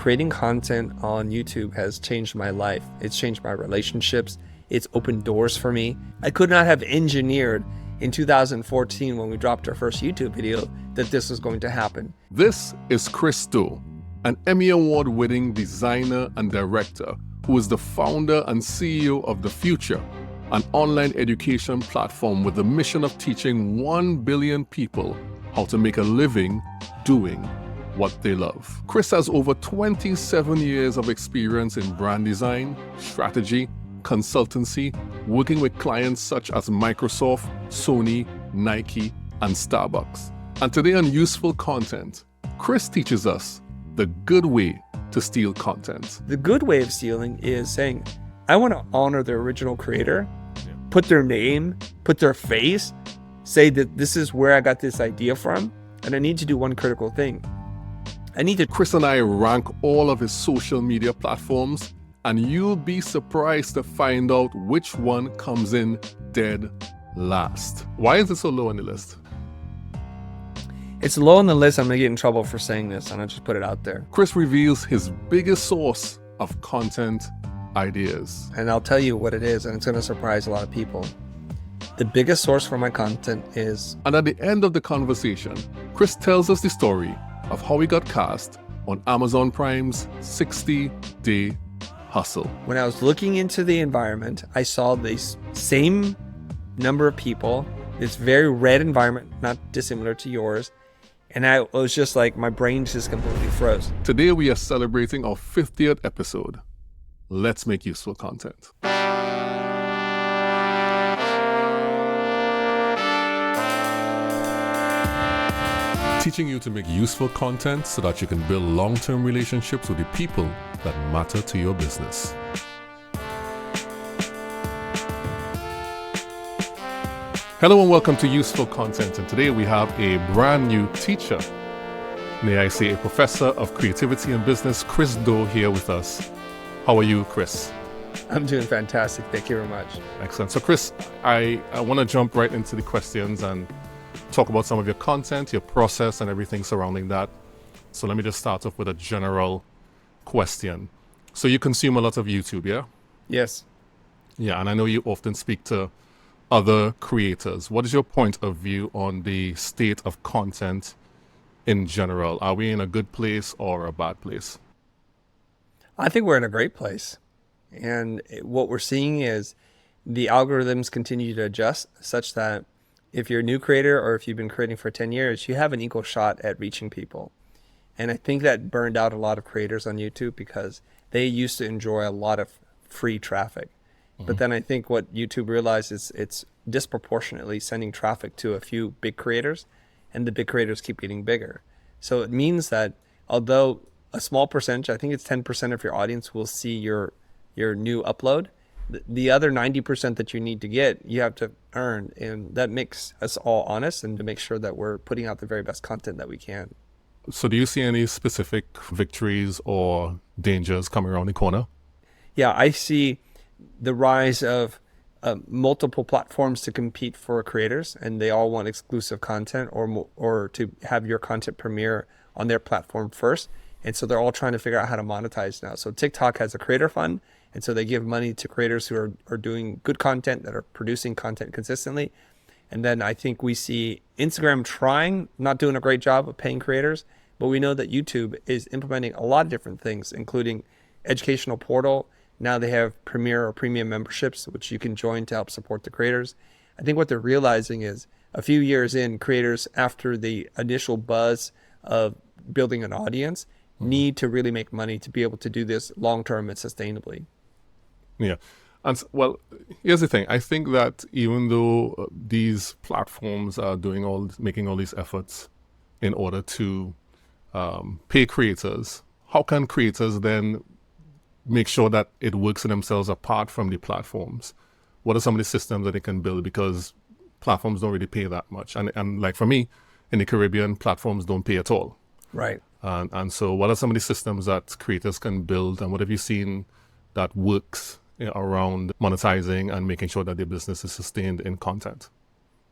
creating content on YouTube has changed my life. It's changed my relationships. It's opened doors for me. I could not have engineered in 2014 when we dropped our first YouTube video that this was going to happen. This is Chris Do, an Emmy Award-winning designer and director who is the founder and CEO of the Futur, an online education platform with the mission of teaching 1 billion people how to make a living doing what they love. Chris has over 27 years of experience in brand design, strategy, consultancy, working with clients such as Microsoft, Sony, Nike, and Starbucks. And today on Useful Content, Chris teaches us the good way to steal content. The good way of stealing is saying, I want to honor the original creator, put their name, put their face, say that this is where I got this idea from, and I need to do one critical thing. Chris and I rank all of his social media platforms, and you'll be surprised to find out which one comes in dead last. Why is it so low on the list? It's low on the list. I'm going to get in trouble for saying this, and I'll just put it out there. Chris reveals his biggest source of content ideas. And I'll tell you what it is, and it's going to surprise a lot of people. The biggest source for my content is... And at the end of the conversation, Chris tells us the story of how he got cast on Amazon Prime's 60-Day Hustle. When I was looking into the environment, I saw this same number of people, this very red environment, not dissimilar to yours. And I was just like, my brain just completely froze. Today we are celebrating our 50th episode. Let's make useful content. Teaching you to make useful content so that you can build long-term relationships with the people that matter to your business. Hello and welcome to Useful Content, and today we have a brand new teacher, may I say a professor of creativity and business, Chris Do, here with us. How are you, Chris? I'm doing fantastic. Thank you very much. Excellent. So Chris, I want to jump right into the questions and talk about some of your content, your process, and everything surrounding that. So let me just start off with a general question. So you consume a lot of YouTube, yeah? Yes. Yeah, and I know you often speak to other creators. What is your point of view on the state of content in general? Are we in a good place or a bad place? I think we're in a great place. And what we're seeing is the algorithms continue to adjust such that if you're a new creator or if you've been creating for 10 years, you have an equal shot at reaching people. And I think that burned out a lot of creators on YouTube because they used to enjoy a lot of free traffic. But then I think what YouTube realized is it's disproportionately sending traffic to a few big creators, and the big creators keep getting bigger. So it means that although a small percentage, I think it's 10% of your audience will see your new upload, the other 90% that you need to get, you have to earn. And that makes us all honest and to make sure that we're putting out the very best content that we can. So do you see any specific victories or dangers coming around the corner? Yeah, I see the rise of multiple platforms to compete for creators, and they all want exclusive content or to have your content premiere on their platform first. And so they're all trying to figure out how to monetize now. So TikTok has a creator fund, and so they give money to creators who are doing good content, that are producing content consistently. And then I think we see Instagram not doing a great job of paying creators, but we know that YouTube is implementing a lot of different things, including educational portal. Now they have premier or premium memberships, which you can join to help support the creators. I think what they're realizing is a few years in, creators, after the initial buzz of building an audience, need to really make money to be able to do this long-term and sustainably. Yeah. And well, here's the thing. I think that even though these platforms are making all these efforts in order to pay creators, how can creators then make sure that it works for themselves apart from the platforms? What are some of the systems that they can build? Because platforms don't really pay that much. And like for me, in the Caribbean, platforms don't pay at all. Right. And so what are some of the systems that creators can build, and what have you seen that works around monetizing and making sure that their business is sustained in content?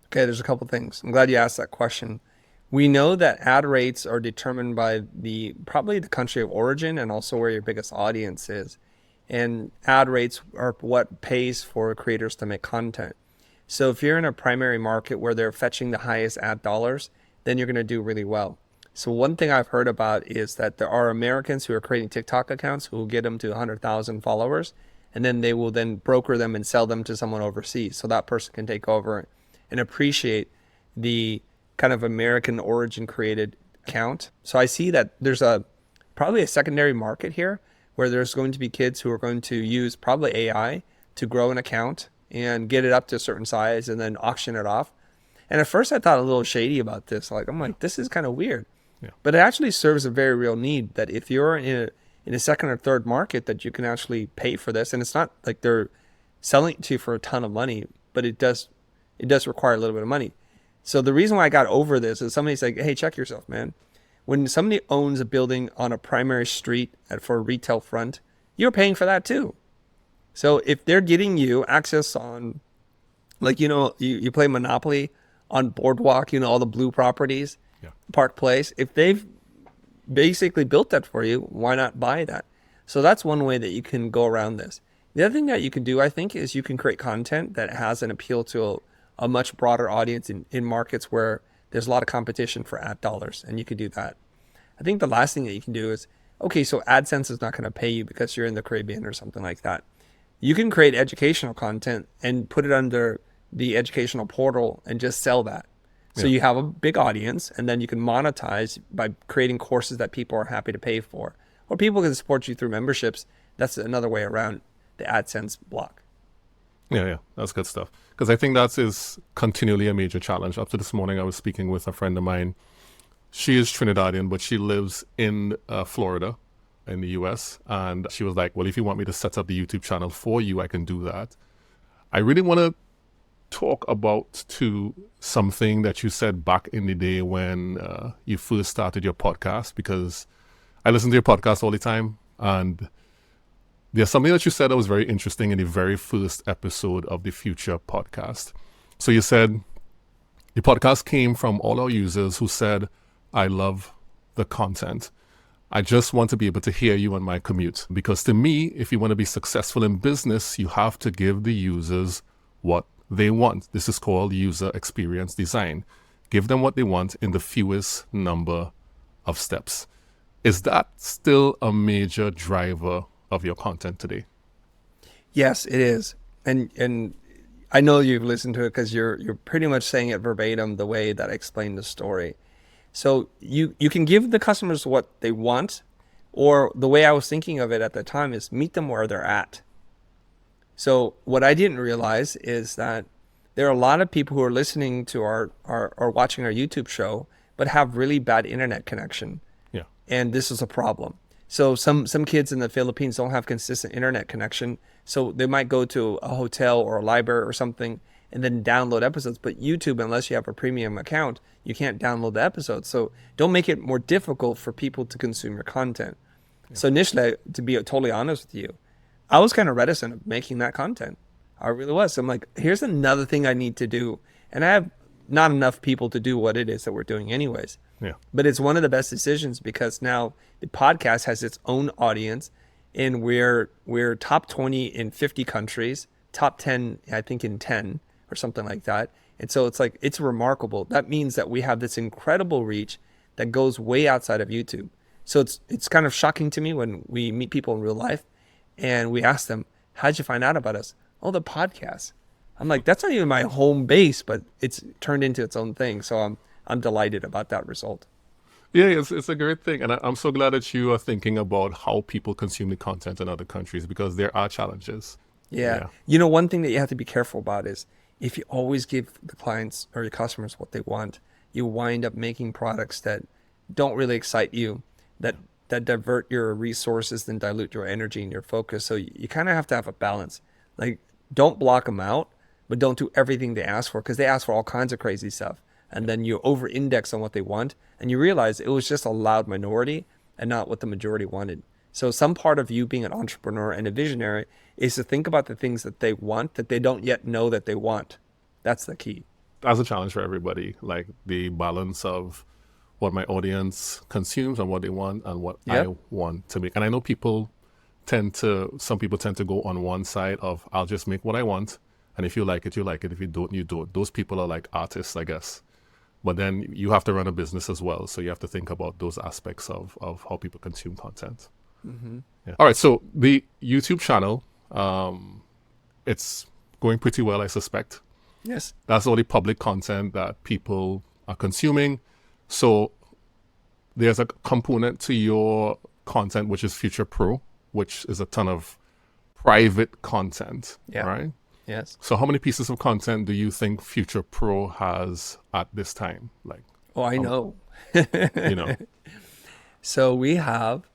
Okay, there's a couple things. I'm glad you asked that question. We know that ad rates are determined by probably the country of origin and also where your biggest audience is. And ad rates are what pays for creators to make content. So if you're in a primary market where they're fetching the highest ad dollars, then you're going to do really well. So one thing I've heard about is that there are Americans who are creating TikTok accounts who will get them to 100,000 followers, and then they will then broker them and sell them to someone overseas. So that person can take over and appreciate the kind of American origin created account. So I see that there's probably a secondary market here where there's going to be kids who are going to use probably AI to grow an account and get it up to a certain size and then auction it off. And at first I thought a little shady about this. I'm like, this is kind of weird. Yeah. But it actually serves a very real need that if you're in a second or third market that you can actually pay for this. And it's not like they're selling it to you for a ton of money, but it does require a little bit of money. So the reason why I got over this is somebody's like, hey, check yourself, man. When somebody owns a building on a primary street for a retail front, you're paying for that too. So if they're getting you access on, you play Monopoly on Boardwalk, all the blue properties, Yeah. Park Place, if they've basically built that for you, why not buy that? So that's one way that you can go around this. The other thing that you can do, I think, is you can create content that has an appeal to a much broader audience in markets where there's a lot of competition for ad dollars, and you can do that. I think the last thing that you can do is, okay, so AdSense is not going to pay you because you're in the Caribbean or something like that. You can create educational content and put it under the educational portal and just sell that. So you have a big audience, and then you can monetize by creating courses that people are happy to pay for. Or people can support you through memberships. That's another way around the AdSense block. Yeah, that's good stuff. Because I think that is continually a major challenge. Up to this morning, I was speaking with a friend of mine. She is Trinidadian, but she lives in Florida in the US. And she was like, well, if you want me to set up the YouTube channel for you, I can do that. I really want to talk about something that you said back in the day when you first started your podcast, because I listen to your podcast all the time, and there's something that you said that was very interesting in the very first episode of the Futur podcast. So you said the podcast came from all our users who said, I love the content. I just want to be able to hear you on my commute. Because to me, if you want to be successful in business, you have to give the users what they want. This is called user experience design. Give them what they want in the fewest number of steps. Is that still a major driver of your content today? Yes, it is. And I know you've listened to it because you're pretty much saying it verbatim the way that I explained the story. So you can give the customers what they want, or the way I was thinking of it at the time is meet them where they're at. So what I didn't realize is that there are a lot of people who are listening to or watching our YouTube show, but have really bad internet connection. Yeah. And this is a problem. So some kids in the Philippines don't have consistent internet connection. So they might go to a hotel or a library or something and then download episodes. But YouTube, unless you have a premium account, you can't download the episodes. So don't make it more difficult for people to consume your content. Yeah. So initially, to be totally honest with you, I was kind of reticent of making that content. I really was. I'm like, here's another thing I need to do. And I have not enough people to do what it is that we're doing anyways. Yeah. But it's one of the best decisions because now the podcast has its own audience, and we're top 20 in 50 countries, top 10, I think, in 10 or something like that. And so it's remarkable. That means that we have this incredible reach that goes way outside of YouTube. So it's kind of shocking to me when we meet people in real life and we ask them, how'd you find out about us? Oh, the podcast. I'm like, that's not even my home base, but it's turned into its own thing. So I'm delighted about that result. Yeah, it's a great thing. And I'm so glad that you are thinking about how people consume the content in other countries, because there are challenges. Yeah. You know, one thing that you have to be careful about is if you always give the clients or your customers what they want, you wind up making products that don't really excite you, that divert your resources, then dilute your energy and your focus. So you kind of have to have a balance. Like, don't block them out, but don't do everything they ask for, because they ask for all kinds of crazy stuff. And then you over-index on what they want, and you realize it was just a loud minority and not what the majority wanted. So some part of you being an entrepreneur and a visionary is to think about the things that they want that they don't yet know that they want. That's the key. That's a challenge for everybody, like the balance of what my audience consumes and what they want and what Yep. I want to make. And I know some people tend to go on one side of, I'll just make what I want. And if you like it, you like it. If you don't, you don't. Those people are like artists, I guess. But then you have to run a business as well. So you have to think about those aspects of how people consume content. Yeah. All right. So the YouTube channel, it's going pretty well, I suspect. Yes. That's all the public content that people are consuming. So there's a component to your content, which is Future Pro, which is a ton of private content, Yeah. right? Yes. So how many pieces of content do you think Future Pro has at this time? Like, Oh, I know. you know, So we have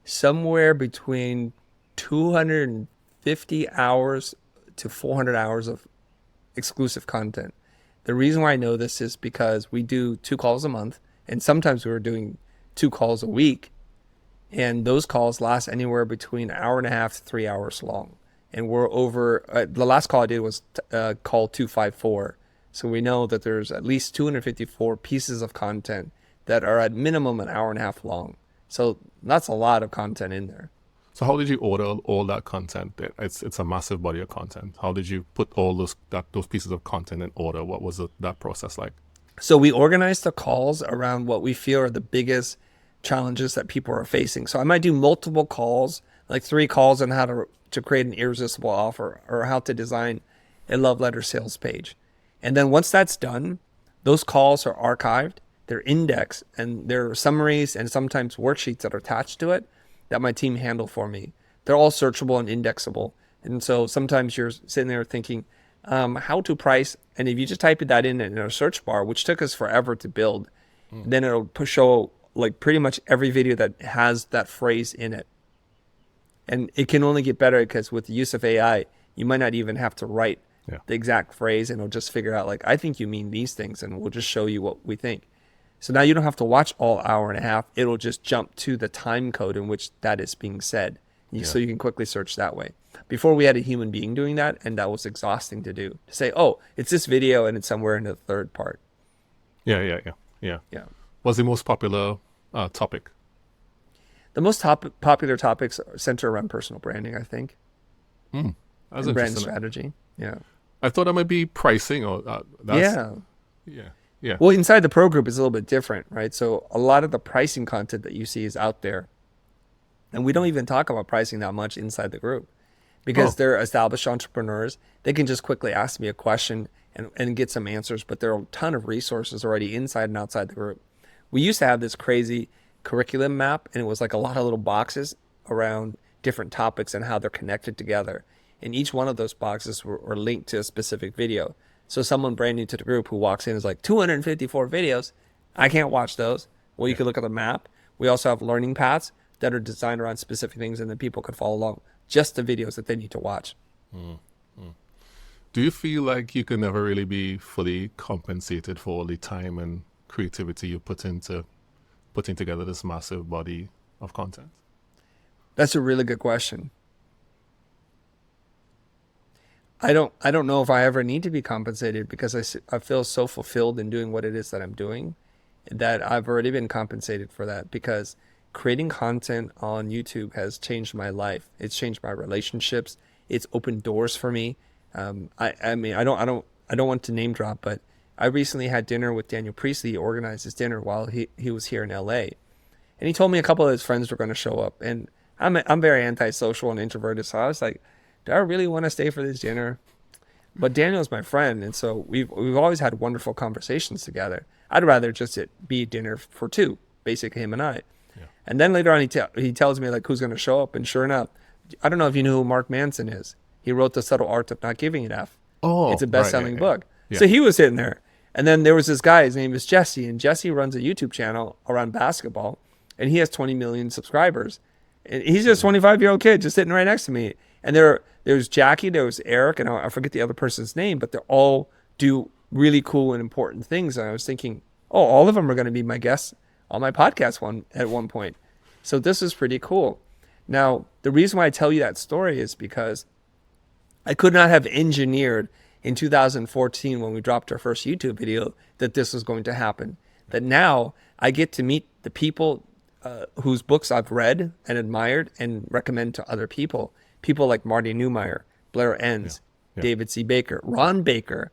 somewhere between 250 hours to 400 hours of exclusive content. The reason why I know this is because we do 2 calls a month, and sometimes we were doing 2 calls a week. And those calls last anywhere between an hour and a half to 3 hours long. And we're over, the last call I did was call 254. So we know that there's at least 254 pieces of content that are at minimum an hour and a half long. So that's a lot of content in there. so how did you order all that content? It's a massive body of content. How did you put all those pieces of content in order? What was that process like? So we organize the calls around what we feel are the biggest challenges that people are facing. So I might do multiple calls, like 3 calls on how to create an irresistible offer or how to design a love letter sales page. And then once that's done, those calls are archived, they're indexed, and there are summaries and sometimes worksheets that are attached to it that my team handle for me. They're all searchable and indexable. And so sometimes you're sitting there thinking, how to price, and if you just type that in a search bar, which took us forever to build, then it'll show like pretty much every video that has that phrase in it. And it can only get better because with the use of AI, you might not even have to write the exact phrase, and it'll just figure out like, I think you mean these things, and we'll just show you what we think. So now you don't have to watch all hour and a half. It'll just jump to the time code in which that is being said. So you can quickly search that way. Before we had a human being doing that, and that was exhausting to do. To say, oh, it's this video and it's somewhere in the third part. Yeah. What's the most popular topic? The most popular topics center around personal branding, I think. That's And brand interesting. strategy. Yeah. I thought that might be pricing or yeah. Well, inside the pro group is a little bit different, right? So a lot of the pricing content that you see is out there. And we don't even talk about pricing that much inside the group because they're established entrepreneurs. They can just quickly ask me a question and get some answers, but there are a ton of resources already inside and outside the group. We used to have this crazy curriculum map, and it was like a lot of little boxes around different topics and how they're connected together. And each one of those boxes were linked to a specific video. So someone brand new to the group who walks in is like, 254 videos. I can't watch those. Well, you can look at the map. We also have learning paths that are designed around specific things, and then people could follow along. Just the videos that they need to watch. Do you feel like you can never really be fully compensated for all the time and creativity you put into putting together this massive body of content? That's a really good question. I don't know if I ever need to be compensated because I feel so fulfilled in doing what it is that I'm doing that I've already been compensated for that, because creating content on YouTube has changed my life. It's changed my relationships. It's opened doors for me. I mean, I don't want to name drop, but I recently had dinner with Daniel Priestley. He organized his dinner while he was here in LA. And he told me a couple of his friends were going to show up. And I'm very antisocial and introverted. So I was like, do I really want to stay for this dinner? But Daniel's my friend. And so we've always had wonderful conversations together. I'd rather just it be dinner for 2, basically him and I. Yeah. And then later on, he tells me like who's going to show up. And sure enough, I don't know if you know who Mark Manson is. He wrote The Subtle Art of Not Giving an F. It's a best-selling book. Yeah. So he was sitting there. And then there was this guy, his name is Jesse, and Jesse runs a YouTube channel around basketball, and he has 20 million subscribers. And he's just a 25-year-old kid just sitting right next to me. And there's Jackie, there was Eric, and I forget the other person's name, but they all do really cool and important things. And I was thinking, oh, all of them are going to be my guests on my podcast at one point. So this is pretty cool. Now, the reason why I tell you that story is because I could not have engineered in 2014 when we dropped our first YouTube video that this was going to happen. That now I get to meet the people whose books I've read and admired and recommend to other people. People like Marty Neumeyer, Blair Enns, David C. Baker, Ron Baker,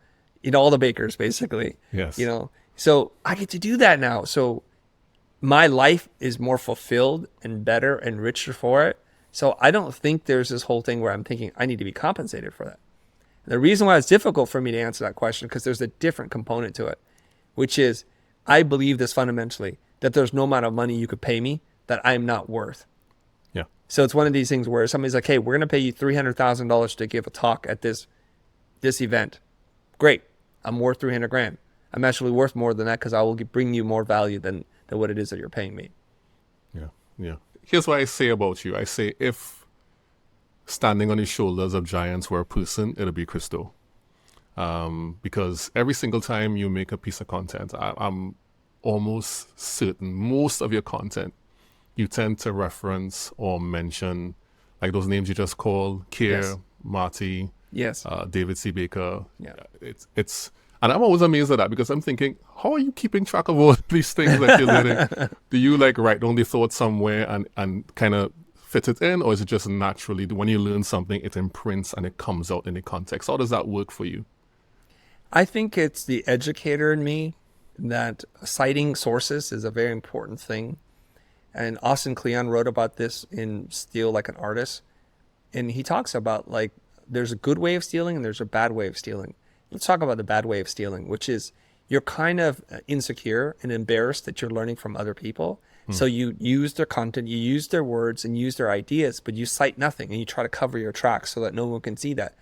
all the Bakers basically. Yes. So I get to do that now. So my life is more fulfilled and better and richer for it. So I don't think there's this whole thing where I'm thinking I need to be compensated for that. And the reason why it's difficult for me to answer that question, because there's a different component to it, which is I believe this fundamentally, that there's no amount of money you could pay me that I'm not worth. Yeah. So it's one of these things where somebody's like, hey, we're going to pay you $300,000 to give a talk at this event. Great. I'm worth 300 grand. I'm actually worth more than that because I will bring you more value than what it is that you're paying me. Yeah. Yeah. Here's what I say about you. I say if standing on the shoulders of giants were a person, it'll be Christo. Because every single time you make a piece of content, I'm almost certain most of your content, you tend to reference or mention like those names you just called, Kier, Yes. Marty, Yes. David C. Baker. Yeah. It's and I'm always amazed at that because I'm thinking, how are you keeping track of all these things that you're learning? Do you like write down the thoughts somewhere and kind of fit it in, or is it just naturally when you learn something, it imprints and it comes out in the context? How does that work for you? I think it's the educator in me that citing sources is a very important thing. And Austin Kleon wrote about this in Steal Like an Artist. And he talks about like there's a good way of stealing and there's a bad way of stealing. Let's talk about the bad way of stealing, which is you're kind of insecure and embarrassed that you're learning from other people. So you use their content, you use their words and use their ideas, but you cite nothing and you try to cover your tracks so that no one can see that.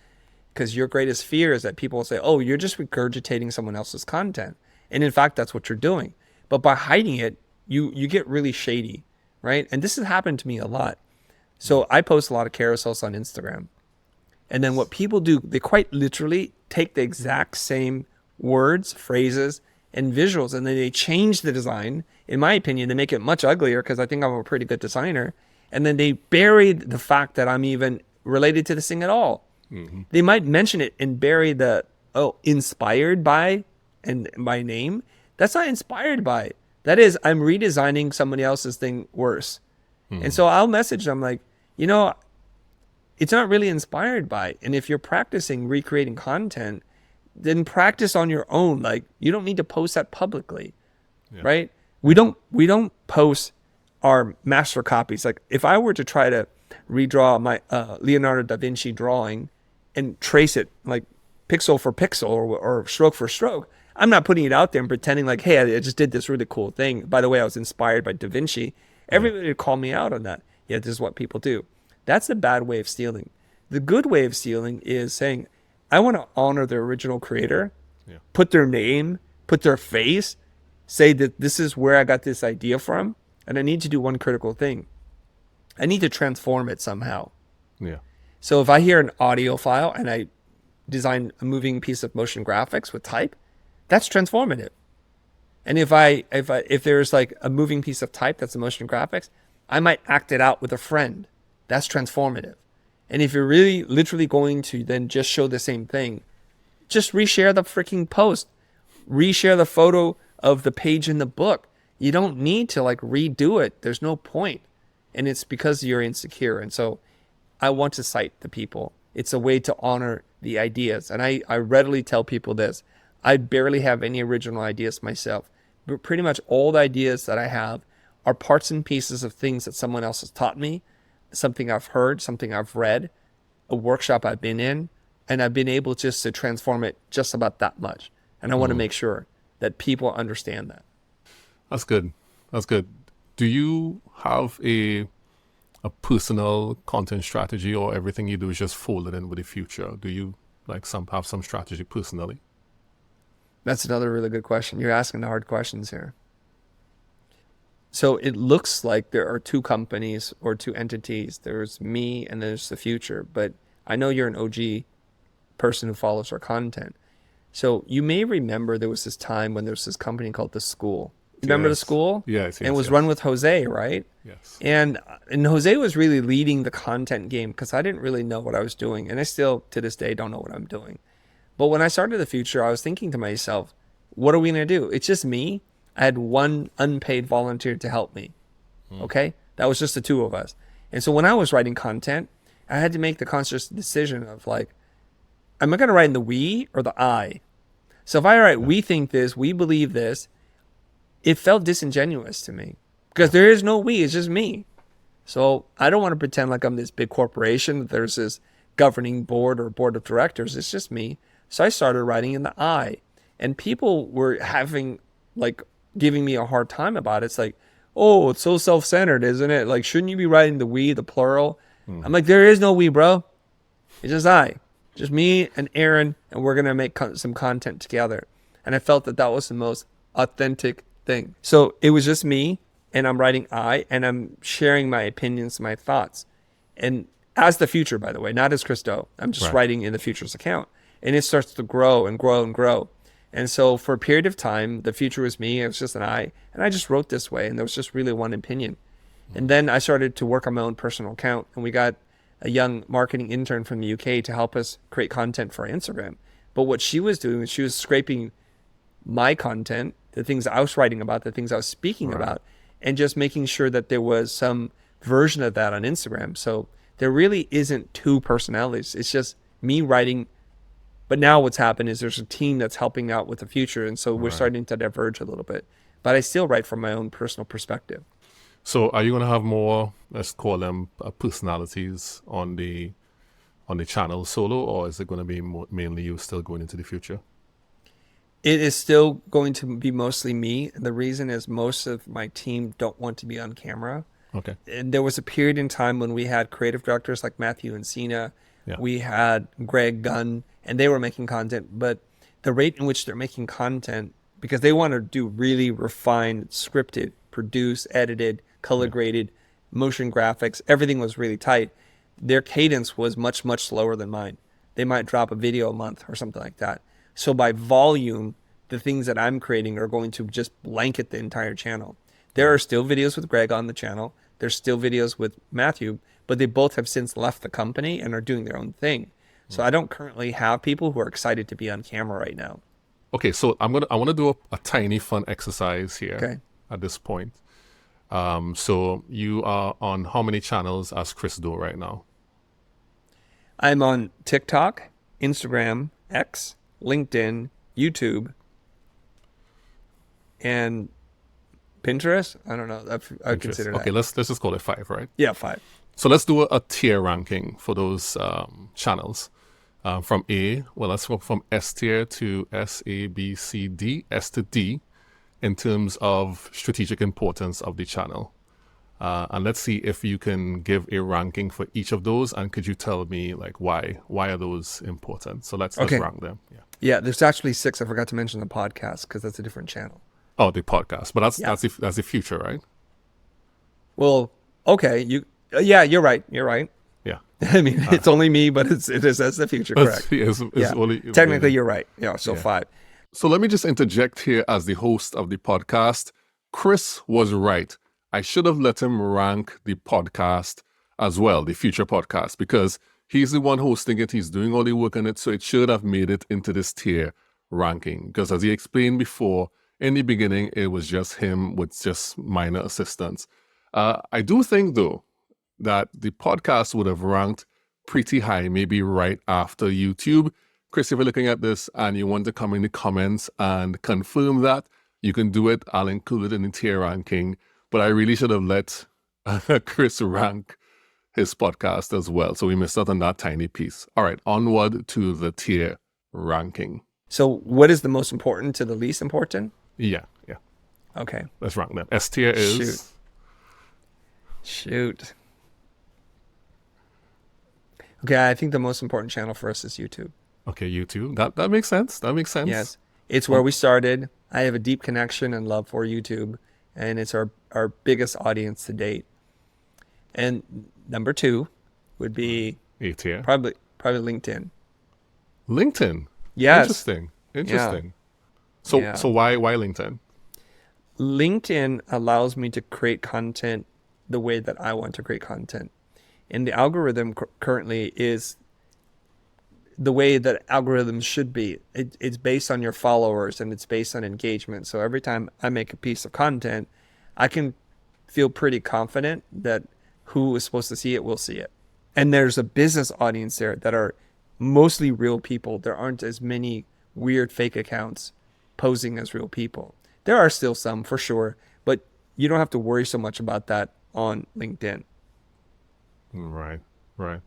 Because your greatest fear is that people will say, oh, you're just regurgitating someone else's content. And in fact, that's what you're doing. But by hiding it, you get really shady, right? And this has happened to me a lot. So I post a lot of carousels on Instagram. And then what people do, they quite literally take the exact same words, phrases, and visuals, and then they change the design. In my opinion, they make it much uglier because I think I'm a pretty good designer. And then they buried the fact that I'm even related to this thing at all. Mm-hmm. They might mention it and bury the, inspired by, and my name. That's not inspired by. That is, I'm redesigning somebody else's thing worse. Mm-hmm. And so I'll message them like, it's not really inspired by. And if you're practicing recreating content, then practice on your own. Like you don't need to post that publicly, right? We don't post our master copies. Like if I were to try to redraw my Leonardo da Vinci drawing and trace it like pixel for pixel or stroke for stroke, I'm not putting it out there and pretending like, hey, I just did this really cool thing. By the way, I was inspired by Da Vinci. Everybody would call me out on that. Yeah, this is what people do. That's the bad way of stealing. The good way of stealing is saying, I want to honor the original creator, put their name, put their face, say that this is where I got this idea from, and I need to do one critical thing. I need to transform it somehow. Yeah. So if I hear an audio file and I design a moving piece of motion graphics with type, that's transformative. And if there's like a moving piece of type that's a motion graphics, I might act it out with a friend. That's transformative. And if you're really literally going to then just show the same thing, just reshare the freaking post. Reshare the photo of the page in the book. You don't need to like redo it. There's no point. And it's because you're insecure. And so I want to cite the people. It's a way to honor the ideas. And I readily tell people this. I barely have any original ideas myself. But pretty much all the ideas that I have are parts and pieces of things that someone else has taught me, something I've heard, something I've read, a workshop I've been in, and I've been able just to transform it just about that much. And I want to make sure that people understand that. That's good. That's good. Do you have a personal content strategy, or everything you do is just folded in with the future? Do you have some strategy personally? That's another really good question. You're asking the hard questions here. So it looks like there are two companies or two entities. There's me and there's the future. But I know you're an OG person who follows our content. So you may remember there was this time when there was this company called The School. Remember The School? Yes. And it was run with Jose, right? Yes. And Jose was really leading the content game because I didn't really know what I was doing. And I still, to this day, don't know what I'm doing. But when I started The Future, I was thinking to myself, what are we going to do? It's just me. I had one unpaid volunteer to help me. Okay? That was just the two of us. And so when I was writing content, I had to make the conscious decision of like, am I going to write in the we or the I? So if I write, we think this, we believe this, it felt disingenuous to me because there is no we, it's just me. So I don't want to pretend like I'm this big corporation, that there's this governing board or board of directors. It's just me. So I started writing in the I. And people were giving me a hard time about it. It's like, oh, it's so self-centered, isn't it? Like, shouldn't you be writing the we, the plural? I'm like, there is no we, bro. It's just I. Just me and Aaron, and we're going to make some content together. And I felt that that was the most authentic thing. So it was just me, and I'm writing I, and I'm sharing my opinions, my thoughts. And as the Future, by the way, not as Christo. I'm just writing in the Future's account. And it starts to grow and grow and grow. And so for a period of time, the Future was me, it was just an I, and I just wrote this way, and there was just really one opinion. And then I started to work on my own personal account, and we got a young marketing intern from the UK to help us create content for our Instagram. But what she was doing was she was scraping my content, the things I was writing about, the things I was speaking about, and just making sure that there was some version of that on Instagram. So there really isn't two personalities. It's just me writing. But now what's happened is there's a team that's helping out with the Future. And so we're starting to diverge a little bit. But I still write from my own personal perspective. So are you going to have more, let's call them personalities on the channel solo, or is it going to be mainly you still going into the Future? It is still going to be mostly me. The reason is most of my team don't want to be on camera. Okay. And there was a period in time when we had creative directors like Matthew and Cena. Yeah. We had Greg Gunn, and they were making content. But the rate in which they're making content, because they want to do really refined, scripted, produced, edited, color graded, motion graphics, everything was really tight. Their cadence was much, much slower than mine. They might drop a video a month or something like that. So by volume, the things that I'm creating are going to just blanket the entire channel. There are still videos with Greg on the channel. There's still videos with Matthew, but they both have since left the company and are doing their own thing. So I don't currently have people who are excited to be on camera right now. Okay, so I want to do a tiny fun exercise here at this point. So you are on how many channels as Chris Do right now? I'm on TikTok, Instagram, X, LinkedIn, YouTube, and Pinterest. I don't know. I consider that. Okay, let's just call it 5, right? Yeah, 5. So let's do a tier ranking for those channels. From A, well, let's go from S tier to S, A, B, C, D, S to D, in terms of strategic importance of the channel. And let's see if you can give a ranking for each of those, and could you tell me like why are those important? So let's rank them. Yeah, there's actually 6. I forgot to mention the podcast because that's a different channel. Oh, the podcast, but that's the Future, right? Well, okay, you're right. Yeah. I mean, it's only me, but it is that's the Future, correct? Technically, you're right. Yeah, so 5. So let me just interject here as the host of the podcast. Chris was right. I should have let him rank the podcast as well, the Future podcast, because he's the one hosting it. He's doing all the work on it. So it should have made it into this tier ranking. Because as he explained before, in the beginning, it was just him with just minor assistance. I do think, though, that the podcast would have ranked pretty high, maybe right after YouTube. Chris, if you're looking at this and you want to come in the comments and confirm that, you can do it. I'll include it in the tier ranking. But I really should have let Chris rank his podcast as well. So we missed out on that tiny piece. All right, onward to the tier ranking. So what is the most important to the least important? Yeah. Okay. Let's rank them. S tier is... Shoot. Okay, I think the most important channel for us is YouTube. Okay, YouTube. That makes sense. Yes. It's where we started. I have a deep connection and love for YouTube, and it's our biggest audience to date. And number 2 would be A tier. Probably LinkedIn. LinkedIn? Yes. Interesting. Yeah. So why LinkedIn? LinkedIn allows me to create content the way that I want to create content. And the algorithm currently is the way that algorithms should be. It's based on your followers and it's based on engagement. So every time I make a piece of content, I can feel pretty confident that who is supposed to see it will see it. And there's a business audience there that are mostly real people. There aren't as many weird fake accounts posing as real people. There are still some for sure, but you don't have to worry so much about that on LinkedIn. Right, right.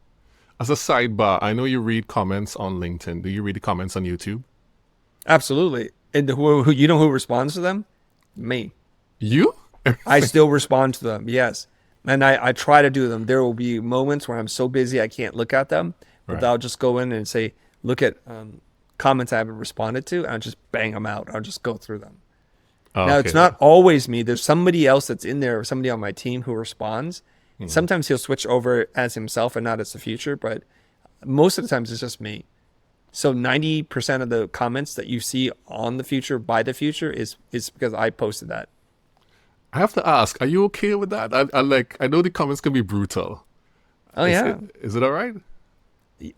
As a sidebar, I know you read comments on LinkedIn. Do you read the comments on YouTube? Absolutely. And who responds to them? Me. You? I still respond to them, yes. And I try to do them. There will be moments where I'm so busy I can't look at them, but Right. I'll just go in and say, look at comments I haven't responded to, and I'll just bang them out. I'll just go through them. Oh, Now, okay. it's not always me. There's somebody else that's in there, somebody on my team who responds. Sometimes he'll switch over as himself and not as the Future, but most of the times it's just me. So 90% of the comments that you see on the Future by the Future is because I posted that. I have to ask, are you okay with that? I know the comments can be brutal. Oh, yeah. Is it all right?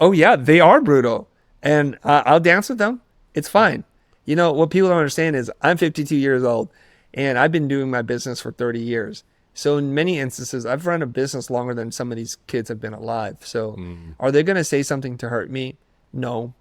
Oh, yeah. They are brutal. And I'll dance with them. It's fine. You know, what people don't understand is I'm 52 years old and I've been doing my business for 30 years. So in many instances, I've run a business longer than some of these kids have been alive. So are they going to say something to hurt me? No.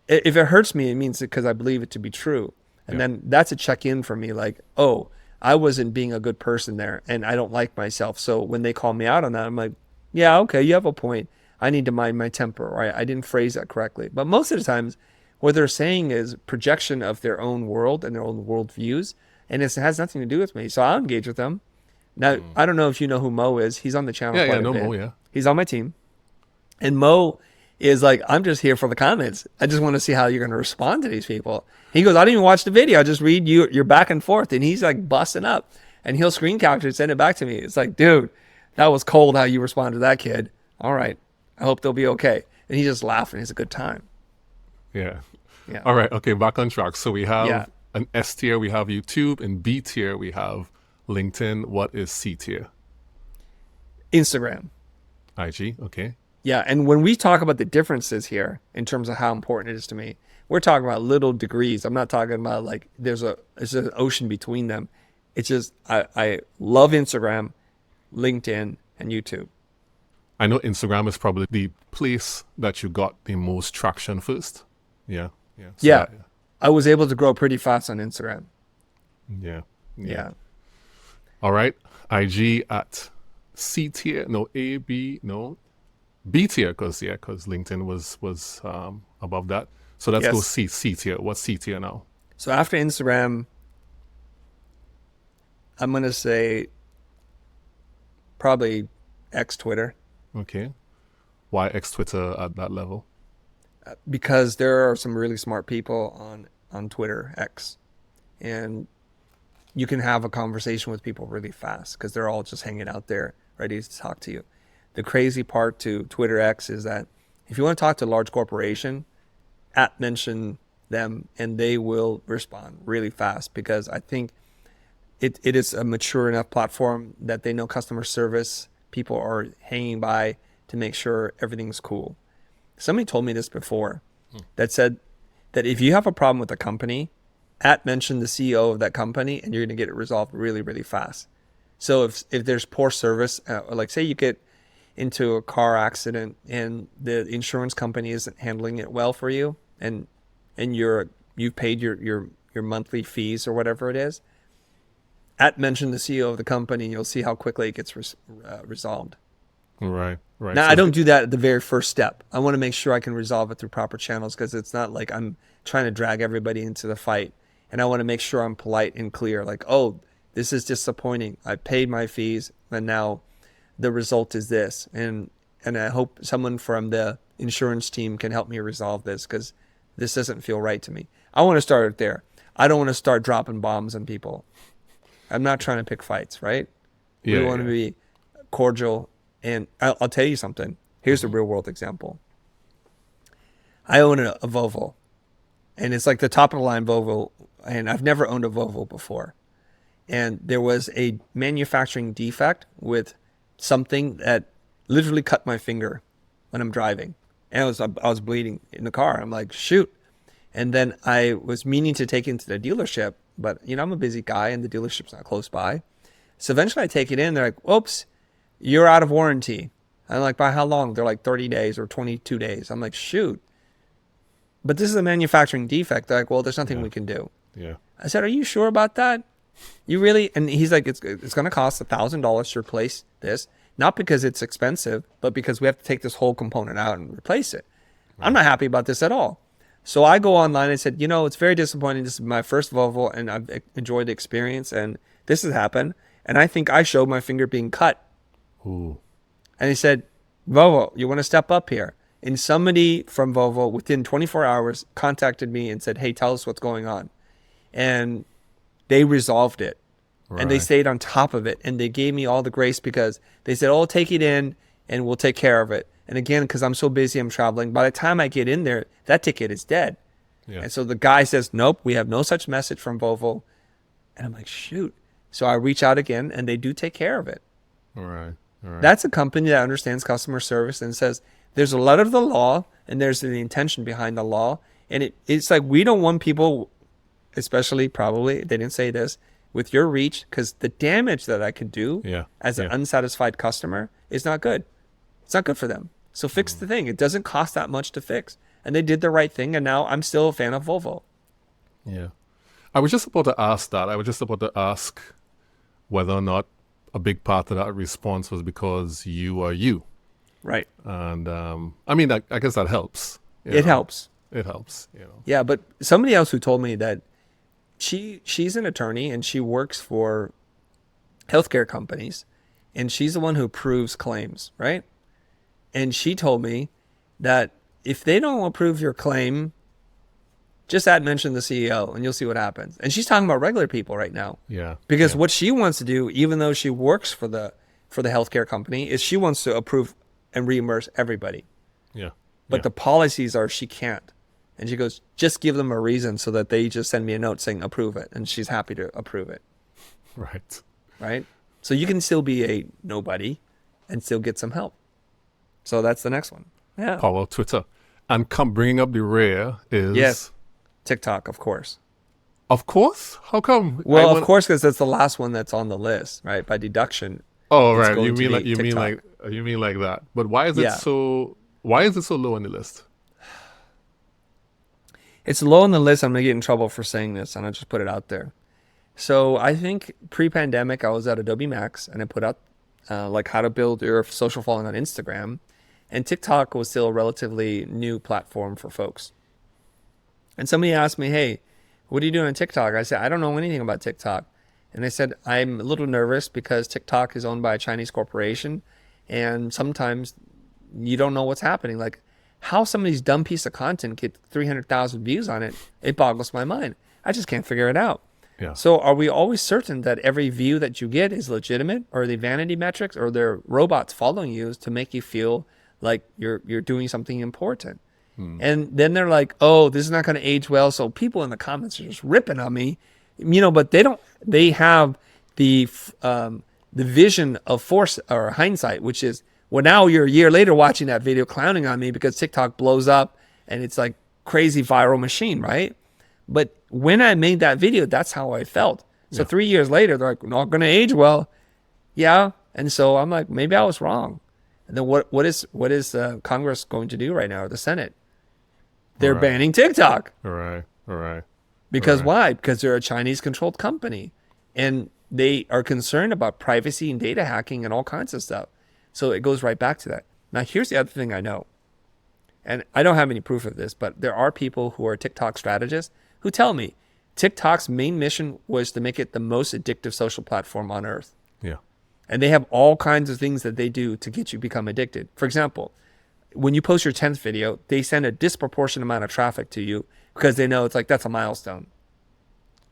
If it hurts me, it means because I believe it to be true. And then that's a check-in for me. Like, oh, I wasn't being a good person there and I don't like myself. So when they call me out on that, I'm like, yeah, okay, you have a point. I need to mind my temper, right? I didn't phrase that correctly. But most of the times, what they're saying is projection of their own world and their own world views. And it has nothing to do with me. So I'll engage with them. Now, I don't know if you know who Mo is. He's on the channel Yeah, quite yeah, a no, bit. Mo, yeah. He's on my team. And Mo is like, I'm just here for the comments. I just want to see how you're going to respond to these people. He goes, I didn't even watch the video. I just read your back and forth. And he's like busting up. And he'll screen capture and send it back to me. It's like, dude, that was cold how you responded to that kid. All right. I hope they'll be okay. And he just laughed and it's a good time. Yeah. Yeah. All right. Okay. Back on track. So we have Yeah. an S tier, we have YouTube, and B tier, we have LinkedIn. What is C tier? Instagram. IG. Okay. Yeah, and when we talk about the differences here in terms of how important it is to me, we're talking about little degrees. I'm not talking about like there's an ocean between them. It's just I love Instagram, LinkedIn, and YouTube. I know Instagram is probably the place that you got the most traction first. Yeah. Yeah. So Yeah, I was able to grow pretty fast on Instagram. Yeah. Yeah. All right. IG at C tier. No, A, B, no. B tier, because LinkedIn was above that. So let's go Yes. C tier. What's C tier now? So after Instagram, I'm gonna say probably X Twitter. Okay. Why X Twitter at that level? Because there are some really smart people on Twitter X, and you can have a conversation with people really fast because they're all just hanging out there ready to talk to you. The crazy part to Twitter X is that if you want to talk to a large corporation, mention them and they will respond really fast because I think it is a mature enough platform that they know customer service people are hanging by to make sure everything's cool. Somebody told me this before that said that if you have a problem with a company, mention the CEO of that company and you're going to get it resolved really, really fast. So if there's poor service, like say you get into a car accident and the insurance company isn't handling it well for you and you've paid your monthly fees or whatever it is, mention the CEO of the company, you'll see how quickly it gets resolved. Right. Now, So I don't do that at the very first step. I want to make sure I can resolve it through proper channels because it's not like I'm trying to drag everybody into the fight. And I want to make sure I'm polite and clear. Like, oh, this is disappointing. I paid my fees and now the result is this. And I hope someone from the insurance team can help me resolve this because this doesn't feel right to me. I want to start it there. I don't want to start dropping bombs on people. I'm not trying to pick fights, right? Yeah, We want to be cordial. And I'll tell you something. Here's a real world example. I own a Volvo, and it's like the top of the line Volvo, and I've never owned a Volvo before. And there was a manufacturing defect with something that literally cut my finger when I'm driving. And I was bleeding in the car. I'm like, shoot. And then I was meaning to take it into the dealership, but I'm a busy guy and the dealership's not close by. So eventually I take it in. They're like, oops, you're out of warranty. I'm like, by how long? They're like 30 days or 22 days. I'm like, shoot. But this is a manufacturing defect. They're like, well, there's nothing we can do. Yeah. I said, are you sure about that? You really? And he's like, it's going to cost $1,000 to replace this. Not because it's expensive, but because we have to take this whole component out and replace it. Right. I'm not happy about this at all. So I go online and said, it's very disappointing. This is my first Volvo and I've enjoyed the experience and this has happened. And I think I showed my finger being cut. Ooh. And he said, Volvo, you want to step up here? And somebody from Volvo within 24 hours contacted me and said, hey, tell us what's going on. And they resolved it. Right. And they stayed on top of it. And they gave me all the grace because they said, oh, take it in and we'll take care of it. And again, because I'm so busy, I'm traveling. By the time I get in there, that ticket is dead. Yeah. And so the guy says, nope, we have no such message from Volvo. And I'm like, shoot. So I reach out again and they do take care of it. All right. That's a company that understands customer service and says there's a letter of the law and there's the intention behind the law. And it's like we don't want people, especially probably, they didn't say this, with your reach, because the damage that I could do as an unsatisfied customer is not good. It's not good for them. So fix the thing. It doesn't cost that much to fix. And they did the right thing. And now I'm still a fan of Volvo. Yeah. I was just about to ask that. I was just about to ask whether or not a big part of that response was because you are you. Right. And I mean, I guess that helps. It helps. It helps. Yeah, but somebody else who told me that she's an attorney and she works for healthcare companies and she's the one who approves claims, right? And she told me that if they don't approve your claim, just mention the CEO and you'll see what happens. And she's talking about regular people right now. Yeah. Because what she wants to do, even though she works for the healthcare company, is she wants to approve and reimburse everybody. Yeah. But the policies are she can't. And she goes, just give them a reason so that they just send me a note saying approve it. And she's happy to approve it. Right. Right? So you can still be a nobody and still get some help. So that's the next one. Yeah. Power of Twitter. And bringing up the rear is... Yes. TikTok, of course. Of course? How come? Well, of course, because that's the last one that's on the list, right? By deduction. Oh, right. You mean like that. But why is it so low on the list? It's low on the list. I'm going to get in trouble for saying this, and I'll just put it out there. So I think pre-pandemic, I was at Adobe Max, and I put out like how to build your social following on Instagram. And TikTok was still a relatively new platform for folks. And somebody asked me, hey, what are you doing on TikTok? I said, I don't know anything about TikTok. And they said, I'm a little nervous because TikTok is owned by a Chinese corporation. And sometimes you don't know what's happening. Like how somebody's dumb piece of content get 300,000 views on it, it boggles my mind. I just can't figure it out. Yeah. So are we always certain that every view that you get is legitimate, or are they vanity metrics, or they're robots following you to make you feel like you're doing something important? And then they're like, oh, this is not going to age well. So people in the comments are just ripping on me, but they have the vision of force or hindsight, which is, well, now you're a year later watching that video clowning on me because TikTok blows up and it's like crazy viral machine, right? But when I made that video, that's how I felt. So 3 years later, they're like, not going to age well. Yeah. And so I'm like, maybe I was wrong. And then what is Congress going to do right now, or the Senate? They're banning TikTok. All right. Because why? Because they're a Chinese-controlled company. And they are concerned about privacy and data hacking and all kinds of stuff. So it goes right back to that. Now, here's the other thing I know. And I don't have any proof of this, but there are people who are TikTok strategists who tell me TikTok's main mission was to make it the most addictive social platform on earth. Yeah. And they have all kinds of things that they do to get you become addicted. For example, when you post your 10th video, they send a disproportionate amount of traffic to you because they know it's like, that's a milestone.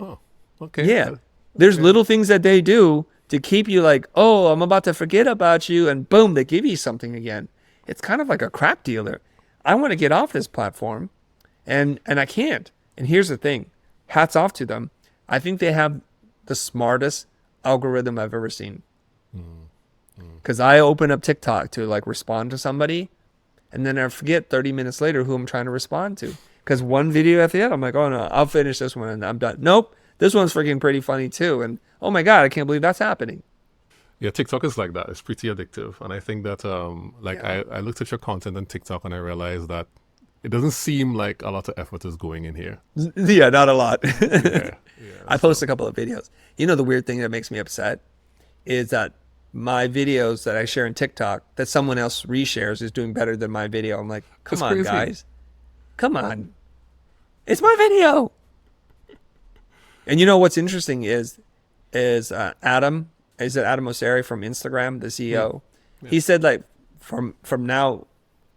Oh, okay. Yeah. There's little things that they do to keep you like, oh, I'm about to forget about you. And boom, they give you something again. It's kind of like a crap dealer. I want to get off this platform and I can't. And here's the thing. Hats off to them. I think they have the smartest algorithm I've ever seen. Because I open up TikTok to like respond to somebody, And then I forget 30 minutes later who I'm trying to respond to. Because one video at the end, I'm like, oh no, I'll finish this one and I'm done. Nope, this one's freaking pretty funny too. And oh my God, I can't believe that's happening. Yeah, TikTok is like that. It's pretty addictive. And I think that, Yeah. I looked at your content on TikTok and I realized that it doesn't seem like a lot of effort is going in here. Yeah, not a lot. Yeah, yeah. I post a couple of videos. You know, the weird thing that makes me upset is that my videos that I share in TikTok that someone else reshares is doing better than my video. I'm like, come It's on, crazy. guys. Come on. It's my video. And you know what's interesting is Adam, is it Adam Mosseri from Instagram, the CEO? Yeah. He said like from now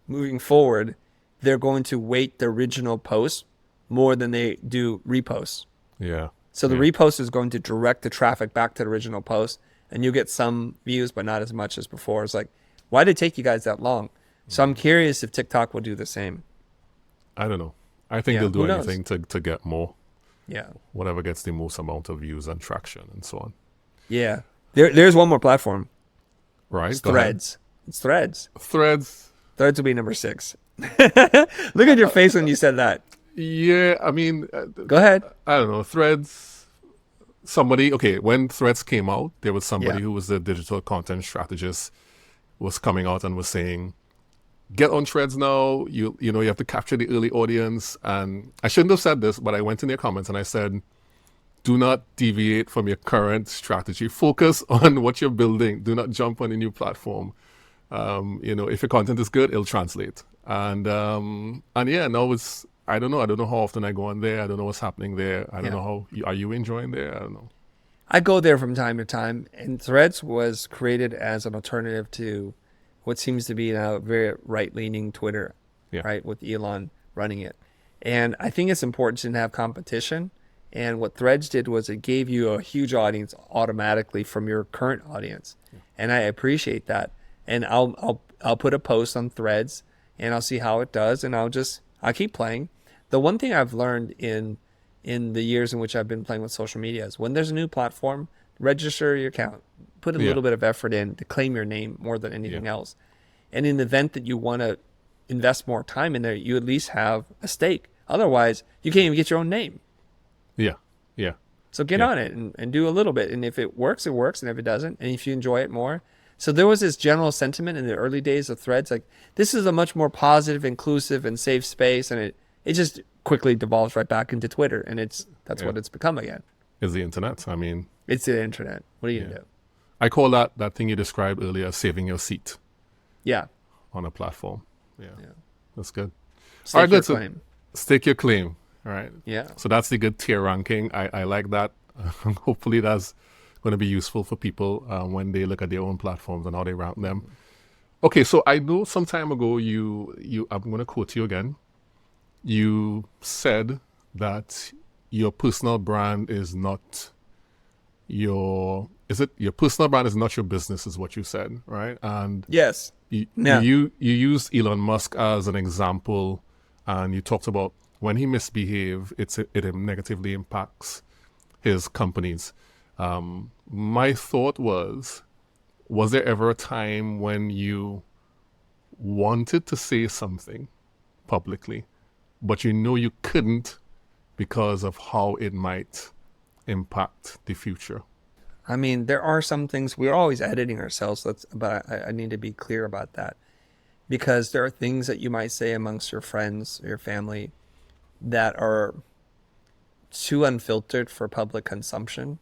moving forward, they're going to weight the original post more than they do reposts. Yeah. So the Yeah. repost is going to direct the traffic back to the original post, and you'll get some views, but not as much as before. It's like, why did it take you guys that long? So I'm curious if TikTok will do the same. I don't know. I think Yeah, they'll do who knows? anything to get more, Yeah. whatever gets the most amount of views and traction and so on. Yeah. There's one more platform. Right? It's Go ahead. Threads. It's Threads. Threads. Threads will be number 6. Look at your face when you said that. Yeah, I mean, Go ahead. I don't know. Threads. Somebody, okay, when Threads came out, there was somebody Yeah. who was the digital content strategist was coming out and was saying, get on Threads now. You know, you have to capture the early audience. And I shouldn't have said this, but I went in their comments and I said, do not deviate from your current strategy. Focus on what you're building. Do not jump on a new platform. You know, if your content is good, it'll translate. And yeah, now it's, I don't know. I don't know how often I go on there. I don't know what's happening there. I don't Yeah. know are you enjoying there? I don't know. I go there from time to time, and Threads was created as an alternative to what seems to be now very right-leaning Twitter, Yeah. right, with Elon running it. And I think it's important to have competition. And what Threads did was it gave you a huge audience automatically from your current audience, and I appreciate that. And I'll put a post on Threads, and I'll see how it does, and I'll keep playing. The one thing I've learned in the years in which I've been playing with social media is when there's a new platform, register your account, put a Yeah. little bit of effort in to claim your name more than anything Yeah. else. And in the event that you want to invest more time in there, you at least have a stake. Otherwise, you can't even get your own name. Yeah. Yeah. So get Yeah. on it and do a little bit. And if it works, it works. And if it doesn't, and if you enjoy it more. So there was this general sentiment in the early days of Threads, like this is a much more positive, inclusive, and safe space. And it just quickly devolves right back into Twitter. And that's Yeah. what it's become again. Is the internet. I mean, It's the internet. What are you going to do? I call that thing you described earlier, saving your seat Yeah. on a platform. Yeah. Yeah. That's good. Stake right, your good. So- claim. Stake your claim. All right. Yeah. So that's the good tier ranking. I like that. Hopefully that's going to be useful for people when they look at their own platforms and how they rank them. Okay, so I know some time ago I'm going to quote you again. You said that your personal brand is not your personal brand is not your business, is what you said, right? And Yes. Yeah. you used Elon Musk as an example, and you talked about when he misbehaves, it negatively impacts his companies. My thought was there ever a time when you wanted to say something publicly, but you know you couldn't because of how it might impact the future? I mean, there are some things we're always editing ourselves. But I need to be clear about that, because there are things that you might say amongst your friends or your family that are too unfiltered for public consumption.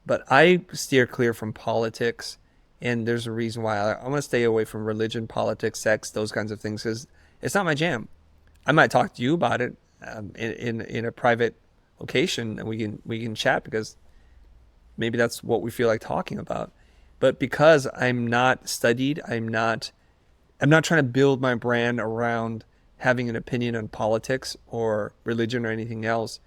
But I steer clear from politics, and there's a reason why I want to stay away from religion, politics, sex, those kinds of things, because it's not my jam. I might talk to you about it in a private location, and we can chat because maybe that's what we feel like talking about. But because I'm not studied, I'm not trying to build my brand around having an opinion on politics or religion or anything else.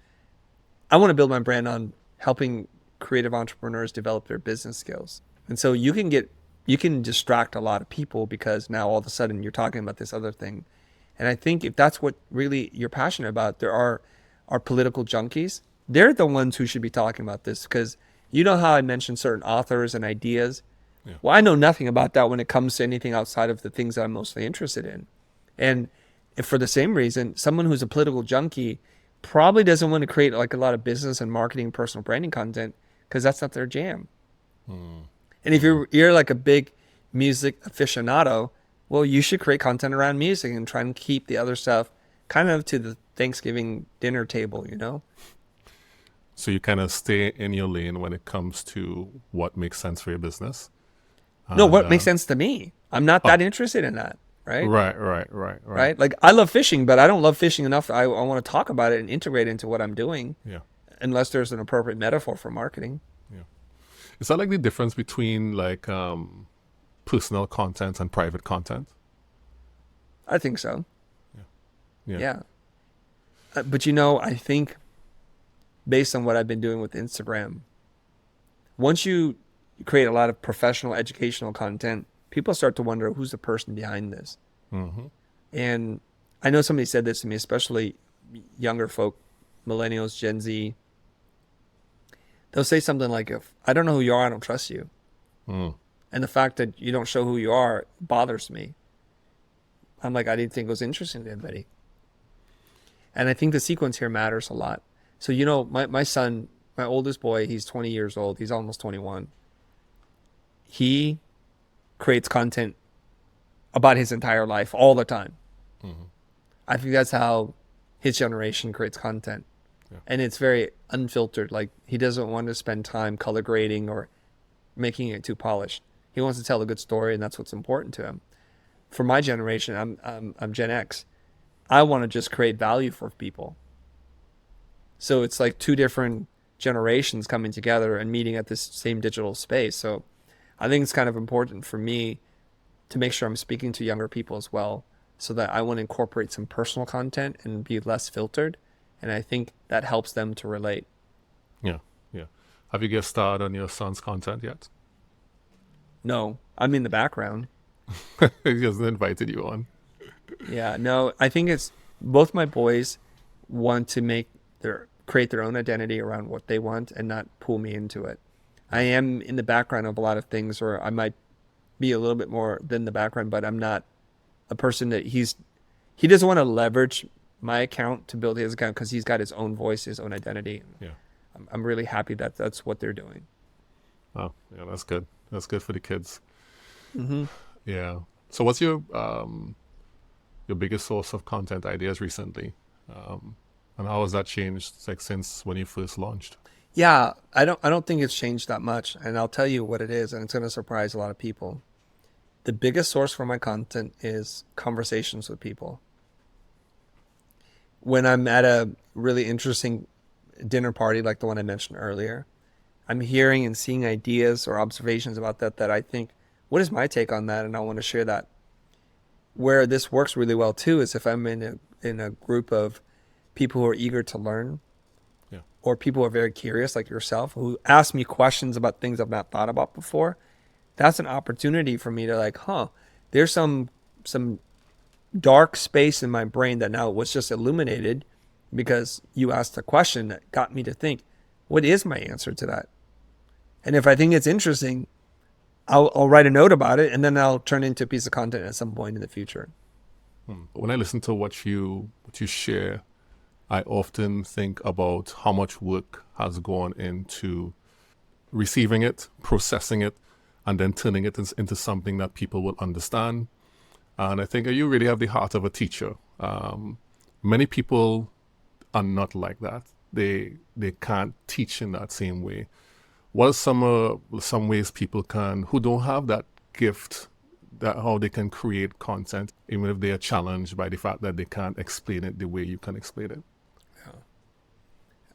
I want to build my brand on helping creative entrepreneurs develop their business skills. And so you can distract a lot of people because now all of a sudden you're talking about this other thing. And I think if that's what really you're passionate about, there are political junkies. They're the ones who should be talking about this, because you know how I mentioned certain authors and ideas? Yeah. Well, I know nothing about that when it comes to anything outside of the things that I'm mostly interested in. And if for the same reason, someone who's a political junkie probably doesn't want to create like a lot of business and marketing, personal branding content because that's not their jam. And if you're like a big music aficionado, well, you should create content around music and try and keep the other stuff kind of to the Thanksgiving dinner table, you know? So you kind of stay in your lane when it comes to what makes sense for your business. No, And, what makes sense to me? I'm not that interested in that, right? Right. Like I love fishing, but I don't love fishing enough. I want to talk about it and integrate it into what I'm doing, Yeah. unless there's an appropriate metaphor for marketing. Yeah. Is that like the difference between like personal content and private content? I think so. Yeah. Yeah. But you know, I think based on what I've been doing with Instagram, once you create a lot of professional educational content, people start to wonder who's the person behind this. Mm-hmm. And I know somebody said this to me, especially younger folk, millennials, Gen Z. They'll say something like, if I don't know who you are, I don't trust you. Mm. And the fact that you don't show who you are bothers me. I'm like, I didn't think it was interesting to anybody. And I think the sequence here matters a lot. So, you know, my son, my oldest boy, he's 20 years old. He's almost 21. He creates content about his entire life all the time. Mm-hmm. I think that's how his generation creates content. Yeah. And it's very unfiltered. Like, he doesn't want to spend time color grading or making it too polished. He wants to tell a good story, and that's what's important to him. For my generation, I'm Gen X. I want to just create value for people. So it's like two different generations coming together and meeting at this same digital space. So I think it's kind of important for me to make sure I'm speaking to younger people as well, so that I want to incorporate some personal content and be less filtered. And I think that helps them to relate. Yeah. Have you guest starred on your son's content yet? No, I'm in the background. He hasn't invited you on. Yeah, no, I think it's both my boys want to create their own identity around what they want and not pull me into it. I am in the background of a lot of things, or I might be a little bit more than the background, but I'm not a person that he doesn't want to leverage my account to build his account because he's got his own voice, his own identity. Yeah. I'm really happy that that's what they're doing. Oh, yeah, that's good. That's good for the kids. Mm-hmm. Yeah. So what's your biggest source of content ideas recently? And how has that changed like since when you first launched? Yeah, I don't think it's changed that much, and I'll tell you what it is, and it's going to surprise a lot of people. The biggest source for my content is conversations with people. When I'm at a really interesting dinner party like the one I mentioned earlier, I'm hearing and seeing ideas or observations about that I think, what is my take on that? And I want to share that. Where this works really well too is if I'm in a group of people who are eager to learn, or people who are very curious like yourself, who ask me questions about things I've not thought about before. That's an opportunity for me to like, there's some dark space in my brain that now was just illuminated because you asked a question that got me to think, what is my answer to that? And if I think it's interesting, I'll write a note about it, and then I'll turn it into a piece of content at some point in the future. When I listen to what you share, I often think about how much work has gone into receiving it, processing it, and then turning it into something that people will understand. And I think you really have the heart of a teacher. Many people are not like that. They can't teach in that same way. What are some ways people who don't have that gift, that how they can create content, even if they are challenged by the fact that they can't explain it the way you can explain it? Yeah.